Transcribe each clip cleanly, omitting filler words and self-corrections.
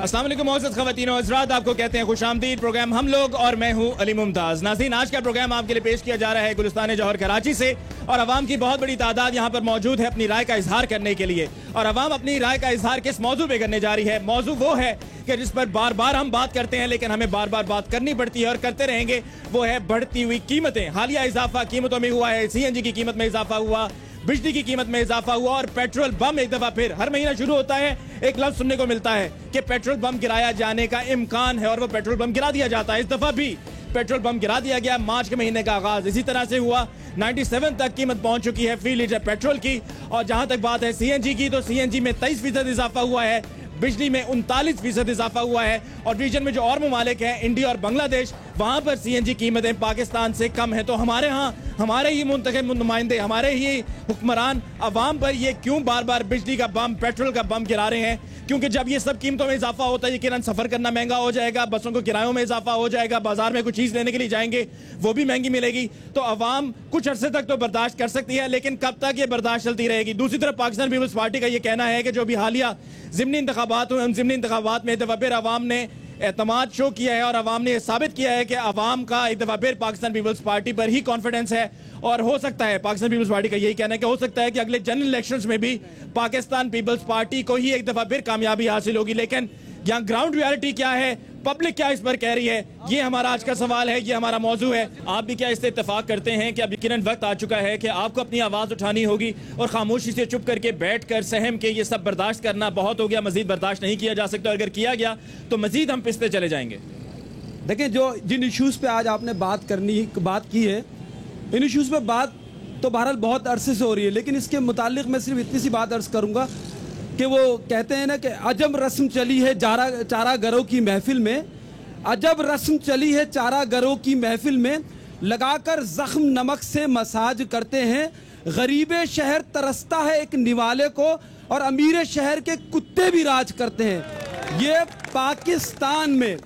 अस्सलाम वालेकुम मोअज़्ज़ज़ ख़वातीन और हज़रात, आपको कहते हैं खुशामदीद। प्रोग्राम हम लोग और मैं हूं अली मुमताज़। नाज़रीन, आज का प्रोग्राम आपके लिए पेश किया जा रहा है गुलिस्तान जौहर कराची से, और अवाम की बहुत बड़ी तादाद यहाँ पर मौजूद है अपनी राय का इजहार करने के लिए। और अवाम अपनी राय का इजहार किस मौजू पे करने जा रही है? मौजू वो है कि जिस पर बार बार हम बात करते हैं लेकिन हमें बार बार बात करनी पड़ती है और करते रहेंगे, वो है बढ़ती हुई कीमतें। हालिया इजाफा कीमतों में हुआ है, CNG की कीमत में इजाफा हुआ, बिजली की कीमत में इजाफा हुआ, और पेट्रोल बम एक दफा फिर हर महीना शुरू होता है एक लफ्ज सुनने को मिलता है कि पेट्रोल बम गिराया जाने का इम्कान है, और वो पेट्रोल बम गिरा दिया जाता है। इस दफा भी पेट्रोल बम गिरा दिया गया। मार्च के महीने का आगाज इसी तरह से हुआ। 97 तक कीमत पहुंच चुकी है फी लीटर पेट्रोल की। और जहां तक बात है CNG की, तो CNG में 23% इजाफा हुआ है, बिजली में 39% इजाफा हुआ है। और रीजन में जो और ममालिक हैं, इंडिया और बांग्लादेश, वहां पर CNG कीमतें पाकिस्तान से कम है। तो हमारे यहाँ हमारे ही मुंतखब नुमाइंदे, हमारे ही हुक्मरान अवाम पर ये क्यों बार बार बिजली का बम, पेट्रोल का बम गिरा रहे हैं? क्योंकि जब ये सब कीमतों में इजाफा होता है, यकीनन सफर करना महंगा हो जाएगा, बसों को किरायों में इजाफा हो जाएगा, बाजार में कुछ चीज लेने के लिए जाएंगे वो भी महंगी मिलेगी। तो अवाम कुछ अरसे तक तो बर्दाश्त कर सकती है, लेकिन कब तक ये बर्दाश्त चलती रहेगी? दूसरी तरफ पाकिस्तान पीपल्स पार्टी का ये कहना है कि जो भी हालिया ज़िमनी इंतखाबात हुए, उन ज़िमनी इंतखाबात में एक दफा फिर अवाम ने एतमाद शो किया है और अवाम ने साबित किया है कि अवाम का एक दफा फिर पाकिस्तान पीपल्स पार्टी पर ही कॉन्फिडेंस है। और हो सकता है, पाकिस्तान पीपल्स पार्टी का यही कहना है कि हो सकता है कि अगले जनरल इलेक्शंस में भी पाकिस्तान पीपल्स पार्टी को ही एक दफा फिर कामयाबी हासिल होगी। लेकिन यहाँ ग्राउंड रियलिटी क्या है, पब्लिक क्या इस पर कह रही है, ये हमारा आज का सवाल है, ये हमारा मौजू है। आप भी क्या इससे इत्तेफाक करते हैं कि अब यकीनन वक्त आ चुका है कि आपको अपनी आवाज़ उठानी होगी और खामोशी से चुप करके बैठ कर सहम के ये सब बर्दाश्त करना बहुत हो गया, मजीद बर्दाश्त नहीं किया जा सकता, अगर किया गया तो मजीद हम पिसते चले जाएंगे? देखें, जो जिन इश्यूज़ पे आज आपने बात की है, इन इश्यूज़ पे बात तो बहरहाल बहुत अरसे से हो रही है, लेकिन इसके मुतालिक मैं सिर्फ इतनी सी बात अर्ज करूँगा कि वो कहते हैं ना कि अजब रस्म चली है चारा गरों की महफिल में, अजब रस्म चली है चारा गरों की महफिल में, लगाकर जख्म नमक से मसाज करते हैं, गरीबे शहर तरसता है एक निवाले को, और अमीर शहर के कुत्ते भी राज करते हैं। ये पाकिस्तान में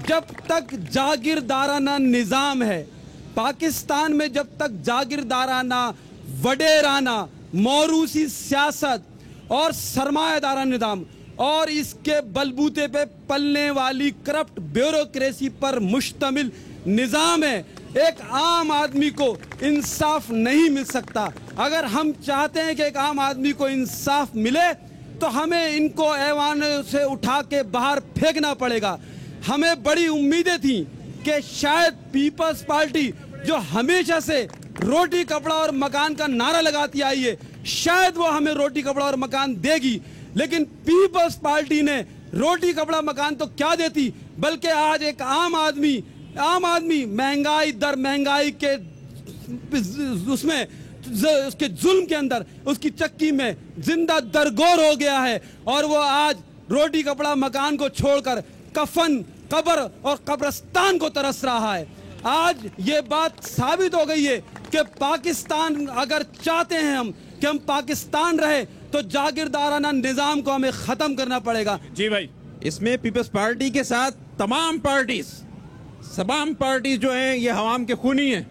जब तक जागीरदाराना निज़ाम है, पाकिस्तान में जब तक जागीरदाराना, वडेराना, मौरूसी सियासत और सरमायादारा निज़ाम और इसके बलबूते पे पलने वाली करप्ट ब्यूरोक्रेसी पर मुश्तमिल निज़ाम है, एक आम आदमी को इंसाफ नहीं मिल सकता। अगर हम चाहते हैं कि एक आम आदमी को इंसाफ मिले तो हमें इनको ऐवान से उठा के बाहर फेंकना पड़ेगा। हमें बड़ी उम्मीदें थी कि शायद पीपल्स पार्टी, जो हमेशा से रोटी कपड़ा और मकान का नारा लगाती आई है, शायद वो हमें रोटी कपड़ा और मकान देगी। लेकिन पीपल्स पार्टी ने रोटी कपड़ा मकान तो क्या देती, बल्कि आज एक आम आदमी महंगाई दर महंगाई के उसमें उसके जुल्म के अंदर, उसकी चक्की में जिंदा दरगोर हो गया है, और वो आज रोटी कपड़ा मकान को छोड़कर कफन, कब्र और कब्रिस्तान को तरस रहा है। आज ये बात साबित हो गई है कि पाकिस्तान, अगर चाहते हैं हम कि हम पाकिस्तान रहे, तो जागीरदाराना निजाम को हमें खत्म करना पड़ेगा। जी भाई, इसमें पीपल्स पार्टी के साथ तमाम पार्टीज जो हैं ये हवाम के खूनी हैं,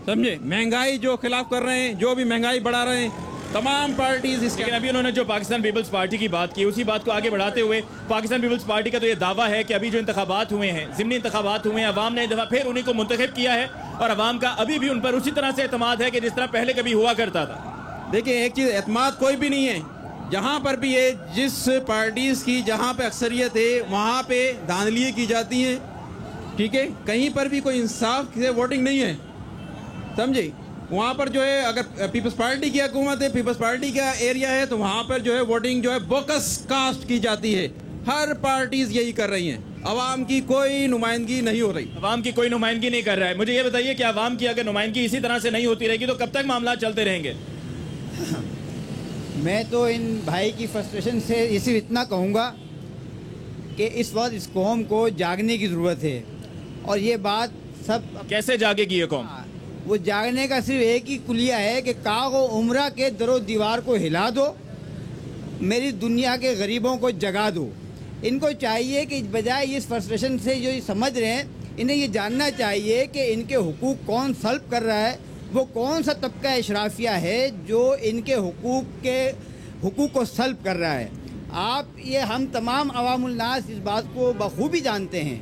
समझे? महंगाई जो खिलाफ कर रहे हैं, जो भी महंगाई बढ़ा रहे हैं, तमाम पार्टीज इसके। अभी उन्होंने जो पाकिस्तान पीपल्स पार्टी की बात की, उसी बात को आगे बढ़ाते हुए पाकिस्तान पीपल्स पार्टी का तो ये दावा है कि अभी जो इंतखाबात हुए हैं, ज़िमनी इंतखाबात हुए हैं, अवाम ने एक दफा फिर उन्हीं को मुंतखब किया है, और अवाम का अभी भी उन पर उसी तरह से एतमाद है कि जिस तरह पहले कभी हुआ करता था। देखिए, एक चीज़, एतमाद कोई भी नहीं है। जहाँ पर भी ये जिस पार्टीज की जहाँ पे अक्सरियत है वहाँ पे धांधलियाँ की जाती हैं, ठीक है? कहीं पर भी कोई इंसाफ से वोटिंग नहीं है, समझे? वहाँ पर जो है, अगर पीपल्स पार्टी की हुकूमत है, पीपल्स पार्टी का एरिया है, तो वहाँ पर जो है वोटिंग जो है बोकस कास्ट की जाती है। हर पार्टीज यही कर रही हैं, अवाम की कोई नुमाइंदगी नहीं हो रही। अवाम की कोई नुमाइंदगी नहीं कर रहा है। मुझे ये बताइए कि अवाम की अगर नुमाइंदगी इसी तरह से नहीं होती रहेगी तो कब तक मामला चलते रहेंगे? मैं तो इन भाई की फ्रस्ट्रेशन से ये सिर्फ इतना कहूँगा कि इस वक्त इस कौम को जागने की ज़रूरत है, और ये बात सब कैसे जागेगी ये कौम? वो जागने का सिर्फ एक ही कुलिया है कि कागो उम्रा के दरो दीवार को हिला दो, मेरी दुनिया के गरीबों को जगा दो। इनको चाहिए कि बजाय इस फ्रस्ट्रेशन से जो ये समझ रहे हैं, इन्हें ये जानना चाहिए कि इनके हुकूक कौन सल्ब कर रहा है, वो कौन सा तबका इशराफिया है जो इनके हुकूक को सल्ब कर रहा है। आप ये हम तमाम अवामुल नास इस बात को बखूबी जानते हैं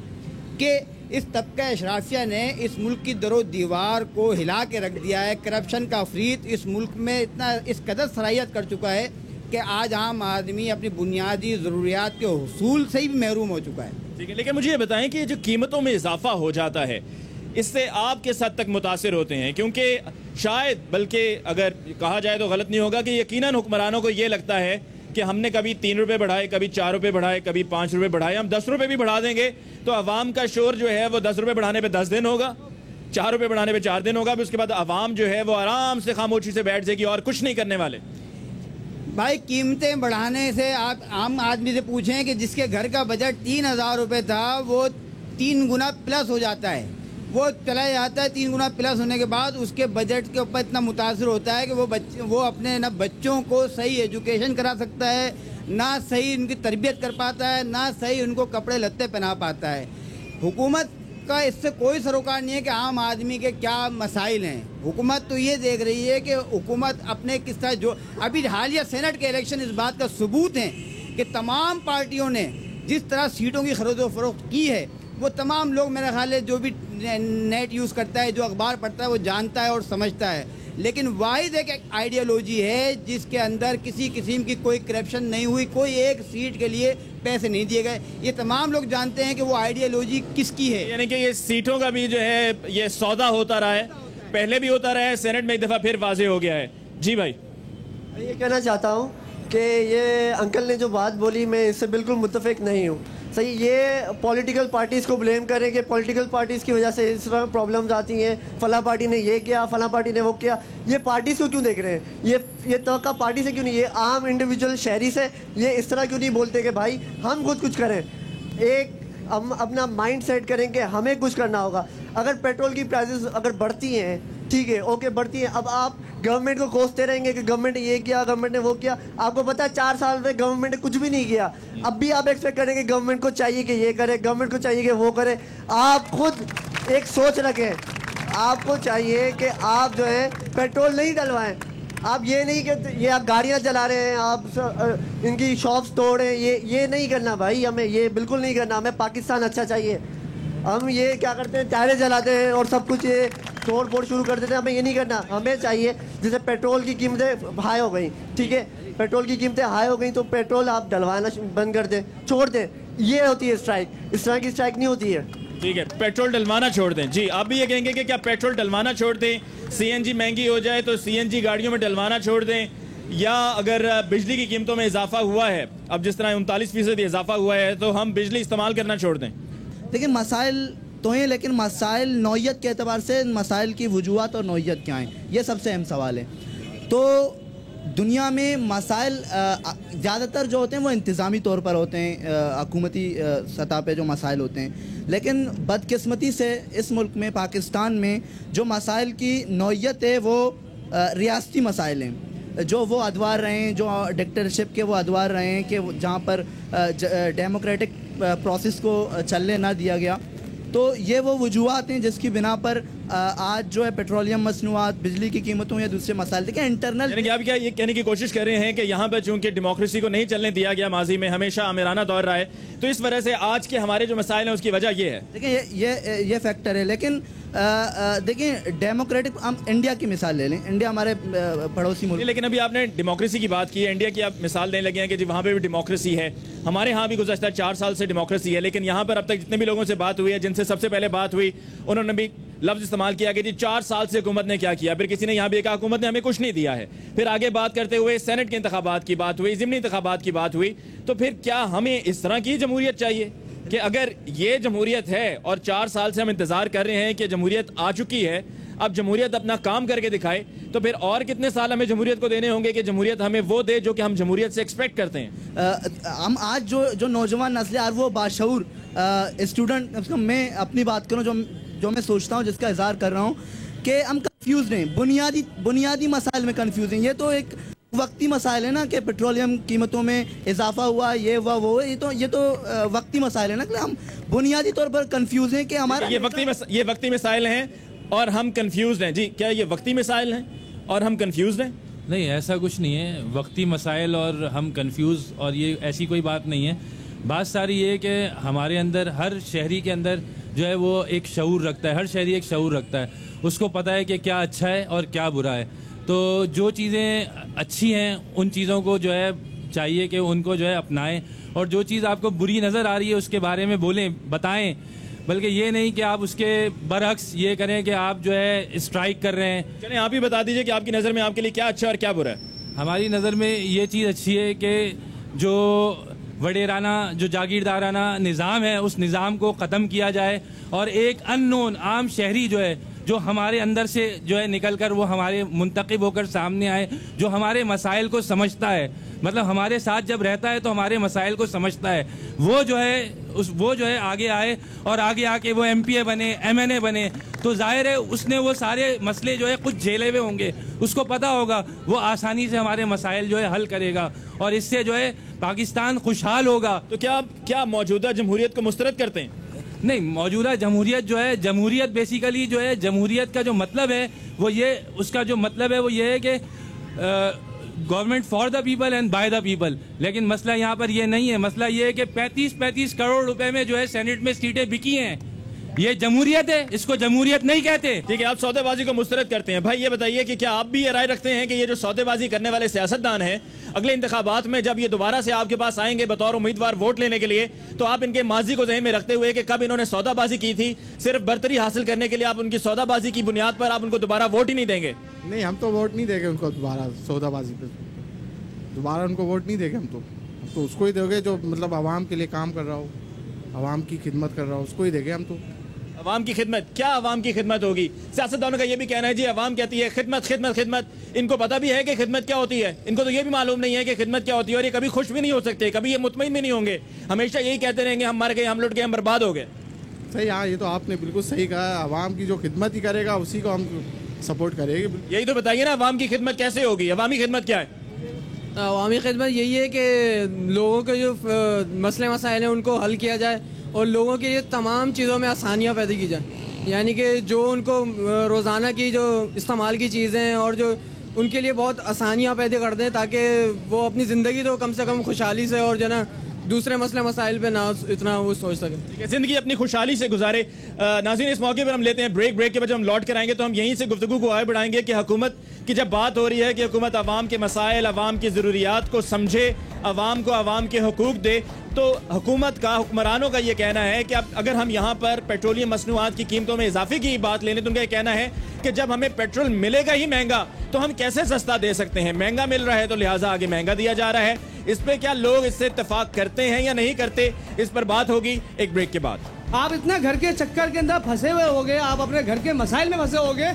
कि इस तबका अशराफिया ने इस मुल्क की दरो दीवार को हिला के रख दिया है। करप्शन का अफरीत इस मुल्क में इतना इस कदर सराहियत कर चुका है कि आज आम आदमी अपनी बुनियादी ज़रूरियात के हुसूल से ही भी महरूम हो चुका है। ठीक है, लेकिन मुझे ये बताएं कि जो कीमतों में इजाफा हो जाता है इससे आप किस हद तक मुतासिर होते हैं? क्योंकि शायद, बल्कि अगर कहा जाए तो गलत नहीं होगा कि यकीनन हुक्मरानों को ये लगता है कि हमने कभी 3 रुपए बढ़ाए, कभी 4 रुपए बढ़ाए, कभी 5 रुपए बढ़ाए, हम 10 रुपए भी बढ़ा देंगे तो अवाम का शोर जो है वो 10 रुपए बढ़ाने पे 10 दिन होगा, 4 रुपए बढ़ाने पे 4 दिन होगा, उसके बाद अवाम जो है वो आराम से खामोशी से बैठ जाएगी और कुछ नहीं करने वाले। भाई कीमतें बढ़ाने से आप आम आदमी से पूछें कि जिसके घर का बजट 3,000 रुपये था वो 3 गुना प्लस हो जाता है, वो चला जाता है 3 गुना प्लस होने के बाद उसके बजट के ऊपर इतना मुतासर होता है कि वो अपने ना बच्चों को सही एजुकेशन करा सकता है, ना सही उनकी तरबियत कर पाता है, ना सही उनको कपड़े लत्ते पहना पाता है। हुकूमत का इससे कोई सरोकार नहीं है कि आम आदमी के क्या मसाइल हैं। हुकूमत तो ये देख रही है कि हुकूमत अपने किस तरह, जो अभी हालिया सेनेट के इलेक्शन इस बात का सबूत हैं कि तमाम पार्टियों ने जिस तरह सीटों की खरीदो फरोख्त की है वो तमाम लोग, मेरा ख्याल है जो भी नेट यूज़ करता है, जो अखबार पढ़ता है, वो जानता है और समझता है। लेकिन वाहिद एक आइडियोलॉजी है जिसके अंदर किसी किस्म की कोई करप्शन नहीं हुई, कोई एक सीट के लिए पैसे नहीं दिए गए। ये तमाम लोग जानते हैं कि वो आइडियोलॉजी किसकी है। यानी कि ये सीटों का भी जो है ये सौदा होता रहा है, पहले भी होता रहा है, सेनेट में एक दफ़ा फिर वाजे हो गया है। जी भाई, ये कहना चाहता हूँ कि ये अंकल ने जो बात बोली मैं इससे बिल्कुल मुत्तफिक नहीं हूँ। सही, ये पॉलिटिकल पार्टीज़ को ब्लेम करें कि पॉलिटिकल पार्टीज़ की वजह से इस तरह प्रॉब्लम्स आती हैं, फला पार्टी ने ये किया, फला पार्टी ने वो किया। ये पार्टीज़ को क्यों देख रहे हैं? ये तवक्का पार्टी से क्यों नहीं? ये आम इंडिविजुअल शहरी से ये इस तरह क्यों नहीं बोलते कि भाई हम खुद कुछ करें? एक हम अपना माइंड सेट करें कि हमें कुछ करना होगा। अगर पेट्रोल की प्राइसेस अगर बढ़ती हैं, ठीक है, ओके, बढ़ती हैं, अब आप गवर्नमेंट को कोसते रहेंगे कि गवर्नमेंट ने ये किया, गवर्नमेंट ने वो किया। आपको पता है 4 साल में गवर्नमेंट ने कुछ भी नहीं किया। अब भी आप एक्सपेक्ट करेंगे गवर्नमेंट को चाहिए कि ये करे, गवर्नमेंट को चाहिए कि वो करे। आप खुद एक सोच रखें, आपको चाहिए कि आप जो है पेट्रोल नहीं डलवाएं। आप ये नहीं कि ये आप गाड़ियाँ चला रहे हैं, आप इनकी शॉप्स तोड़ें, ये नहीं करना भाई, हमें ये बिल्कुल नहीं करना। हमें पाकिस्तान अच्छा चाहिए। हम ये क्या करते हैं, टायरें जलाते हैं और सब कुछ ये तोड़ फोड़ शुरू कर देते हैं। हमें ये नहीं करना। हमें चाहिए जैसे पेट्रोल की कीमतें हाई हो गई, ठीक है, पेट्रोल की कीमतें हाई हो गई तो पेट्रोल आप डलवाना बंद कर दें, छोड़ दें। ये होती है स्ट्राइक। इस तरह की स्ट्राइक नहीं होती है। ठीक है, पेट्रोल डलवाना छोड़ दें। जी, आप भी ये कहेंगे कि क्या पेट्रोल डलवाना छोड़ दें, सीएनजी महंगी हो जाए तो सीएनजी गाड़ियों में डलवाना छोड़ दें, या अगर बिजली की कीमतों में इजाफा हुआ है, अब जिस तरह 39% इजाफा हुआ है, तो हम बिजली इस्तेमाल करना छोड़ दें? देखिए, मसाइल तो हैं, लेकिन मसाइल नौइयत के एतबार से मसाइल की वजूहत और नौइयत क्या हैं, ये सबसे अहम सवाल है। तो दुनिया में मसाइल ज़्यादातर जो होते हैं वो इंतज़ामी तौर पर होते हैं, हुकूमती सतह पे जो मसाइल होते हैं। लेकिन बदकिस्मती से इस मुल्क में, पाकिस्तान में, जो मसाइल की नौइयत है वो रियासती मसाइल हैं, जो वो अदवार रहे हैं, जो डिक्टेटरशिप के वो अदवार रहे हैं कि जहाँ पर डेमोक्रेटिक प्रोसेस को चलने ना दिया गया। तो ये वो वजूहत हैं जिसकी बिना पर आज जो है पेट्रोलियम मसनूआत, बिजली की कीमतों या दूसरे मसाइल, देखिए इंटरनल। यानी कि आप क्या ये कहने की कोशिश कर रहे हैं कि यहाँ पर चूंकि डेमोक्रेसी को नहीं चलने दिया गया, माजी में हमेशा आमिराना दौर रहा है, तो इस वजह से आज के हमारे जो मसाइल हैं उसकी वजह ये है? देखिए, ये फैक्टर है। लेकिन देखिए, डेमोक्रेटिक, हम इंडिया की मिसाल ले लें, इंडिया हमारे पड़ोसी मुल्क। लेकिन अभी आपने डेमोक्रेसी की बात की है, इंडिया की आप मिसाल देने लगे हैं कि जी वहाँ पे भी डेमोक्रेसी है, हमारे यहाँ भी गुज़श्ता 4 साल से डेमोक्रेसी है। लेकिन यहाँ पर अब तक जितने भी लोगों से बात हुई है, जिनसे सबसे पहले बात हुई, उन्होंने भी लफ्ज़ इस्तेमाल किया कि जी 4 साल से हुकूमत ने क्या किया। फिर किसी ने यहाँ भी कहा हुकूमत ने हमें कुछ नहीं दिया है। फिर आगे बात करते हुए सेनेट के इंतखाबात की बात हुई, ज़िमनी इंतखाबात की बात हुई। तो फिर क्या हमें इस तरह की जमहूरियत चाहिए कि अगर ये जमहूरियत है और 4 साल से हम इंतजार कर रहे हैं कि जमहूरियत आ चुकी है, अब जमहूरियत अपना काम करके दिखाए, तो फिर और कितने साल हमें जमहूरियत को देने होंगे कि जमहूरियत हमें वो दे जो कि हम जमहूरियत से एक्सपेक्ट करते हैं? हम आज जो नौजवान नस्ल और वो बाशऊर स्टूडेंट, मैं अपनी बात करूँ, जो मैं सोचता हूँ, जिसका इजहार कर रहा हूँ, कि हम कंफ्यूज हैं, बुनियादी मसाइल में कंफ्यूज हैं। ये तो एक वक्ती मसाइल है ना कि पेट्रोलियम कीमतों में इजाफा हुआ, ये हुआ, वो, ये तो वक्ती मसाइल है ना कि हम बुनियादी तौर पर कंफ्यूज हैं कि हमारा ये वक्ती मसाइल हैं और हम कंफ्यूज हैं। जी, क्या ये वक्ती मसाइल हैं और हम कंफ्यूज हैं? नहीं, ऐसा कुछ नहीं है। वक्ती मसाइल और हम कंफ्यूज और ये ऐसी कोई बात नहीं है। बात सारी ये है कि हमारे अंदर, हर शहरी के अंदर जो है वो एक शऊर रखता है, हर शहरी एक शऊर रखता है, उसको पता है कि क्या अच्छा है और क्या बुरा है। तो जो चीज़ें अच्छी हैं उन चीज़ों को जो है चाहिए कि उनको जो है अपनाएं, और जो चीज़ आपको बुरी नज़र आ रही है उसके बारे में बोलें, बताएं, बल्कि ये नहीं कि आप उसके बरअक्स ये करें कि आप जो है स्ट्राइक कर रहे हैं। चलिए आप ही बता दीजिए कि आपकी नज़र में आपके लिए क्या अच्छा और क्या बुरा है। हमारी नज़र में ये चीज़ अच्छी है कि जो वडेराना, जो जागीरदाराना निज़ाम है उस निज़ाम को ख़त्म किया जाए और एक अननोन आम शहरी जो है, जो हमारे अंदर से जो है निकल कर वो हमारे मुंतखब होकर सामने आए, जो हमारे मसाइल को समझता है, मतलब हमारे साथ जब रहता है तो हमारे मसाइल को समझता है, वो जो है आगे आए और आगे आके वो MPA बने, MNA बने, तो जाहिर है उसने वो सारे मसले जो है कुछ झेले हुए होंगे, उसको पता होगा, वो आसानी से हमारे मसाइल जो है हल करेगा और इससे जो है पाकिस्तान खुशहाल होगा। तो क्या मौजूदा जमहूरियत को मुस्तरद करते हैं? नहीं, मौजूदा जमहूरियत जो है, जमहूरियत बेसिकली जो है, जमहूरियत का जो मतलब है वो ये, उसका जो मतलब है वो ये है कि government for the people and by the people. लेकिन मसला यहाँ पर ये नहीं है। मसला ये है कि 35 करोड़ रुपए में जो है सेनेट में सीटें बिकी हैं। ये जमहूरियत है, इसको जमहूरियत नहीं कहते। ठीक है, आप सौदेबाजी को मुस्तरद करते हैं। भाई ये बताइए कि क्या आप भी ये राय रखते हैं कि ये जो सौदेबाजी करने वाले सियासतदान हैं, अगले इंतखाबात में जब ये दोबारा से आपके पास आएंगे बतौर उम्मीदवार वोट लेने के लिए, तो आप इनके माजी को ज़हन में रखते हुए कि कब इन्होंने सौदाबाजी की थी, सिर्फ बर्तरी हासिल करने के लिए आप उनकी सौदाबाजी की बुनियाद पर आप उनको दोबारा वोट ही नहीं देंगे? नहीं, हम तो वोट नहीं देंगे उनको दोबारा सौदाबाजी पे, दोबारा उनको वोट नहीं देंगे। हम तो उसको ही देंगे जो मतलब आवाम के लिए काम कर रहा हो, आवाम की खिदमत कर रहा हो, उसको ही देंगे हम तो। अवाम की खिदमत, क्या अवाम की खिदमत होगी? सियासतदानों का ये भी कहना है जी अवाम कहती है खिदमत खिदमत खिदमत। इनको पता भी है कि खिदमत क्या होती है, इनको तो ये भी मालूम नहीं है कि खिदमत क्या होती है, और ये कभी खुश भी नहीं हो सकते, कभी ये मुतमईन भी नहीं होंगे, हमेशा यही कहते रहेंगे हम मर गए, हम लुट गए, हम बर्बाद हो गए। सही, हाँ, ये तो आपने बिल्कुल सही कहा। आवाम की जो खिदमत ही करेगा उसी को हम सपोर्ट करेंगे। यही तो बताइए ना, अवाम की खिदमत कैसे होगी? अवामी खिदमत क्या है? अवामी खिदमत यही है कि लोगों के जो मसले मसाइल हैं उनको हल किया जाए और लोगों के लिए तमाम चीज़ों में आसानियाँ पैदा की जाए। यानी कि जो उनको रोज़ाना की जो इस्तेमाल की चीज़ें हैं और जो उनके लिए बहुत आसानियाँ पैदा कर दें, ताकि वो अपनी ज़िंदगी तो कम से कम खुशहाली से और जो ना दूसरे मसले मसाइल पे ना इतना वो सोच सकें, ज़िंदगी अपनी खुशहाली से गुजारे। नाज़रीन, इस मौके पर हम लेते हैं ब्रेक के बाद जब हम लौट कर आएंगे तो हम यहीं से गुफ्तगू को आगे बढ़ाएंगे कि हुकूमत की जब बात हो रही है कि हुकूमत आवाम के मसाइल, आवाम की ज़रूरियात को समझे, आवाम को आवाम के हकूक़ दे, तो हुकूमत का, हुक्मरानों का ये कहना है कि अब अगर हम यहाँ पर पेट्रोलियम मसनूआत की कीमतों में इजाफे की बात ले लें तो उनका ये कहना है कि जब हमें पेट्रोल मिलेगा ही महंगा तो हम कैसे सस्ता दे सकते हैं? महंगा मिल रहा है तो लिहाजा आगे महंगा दिया जा रहा है। इस पे क्या लोग इससे इत्तेफाक करते हैं या नहीं करते, इस पर बात होगी एक ब्रेक के बाद। आप इतना घर के चक्कर के अंदर फंसे हुए होगे, आप अपने घर के मसाइल में फंसे होगे।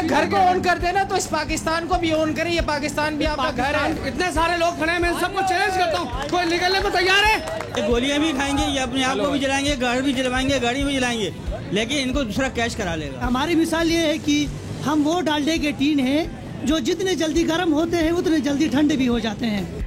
घर को ऑन कर देना तो इस पाकिस्तान को भी ऑन करें, ये पाकिस्तान भी आपका घर है। इतने सारे लोग खड़े हैं, मैं सबको चैलेंज करता हूँ, कोई निकलने को तैयार है? गोलियां भी खाएंगे, ये अपने आप को भी जलाएंगे, घर भी जलवाएंगे, गाड़ी भी जलाएंगे, लेकिन इनको दूसरा कैश करा लेगा। हमारी मिसाल ये है कि हम वो डालडे के टीन हैं जो जितने जल्दी गर्म होते हैं उतने जल्दी ठंडे भी हो जाते हैं।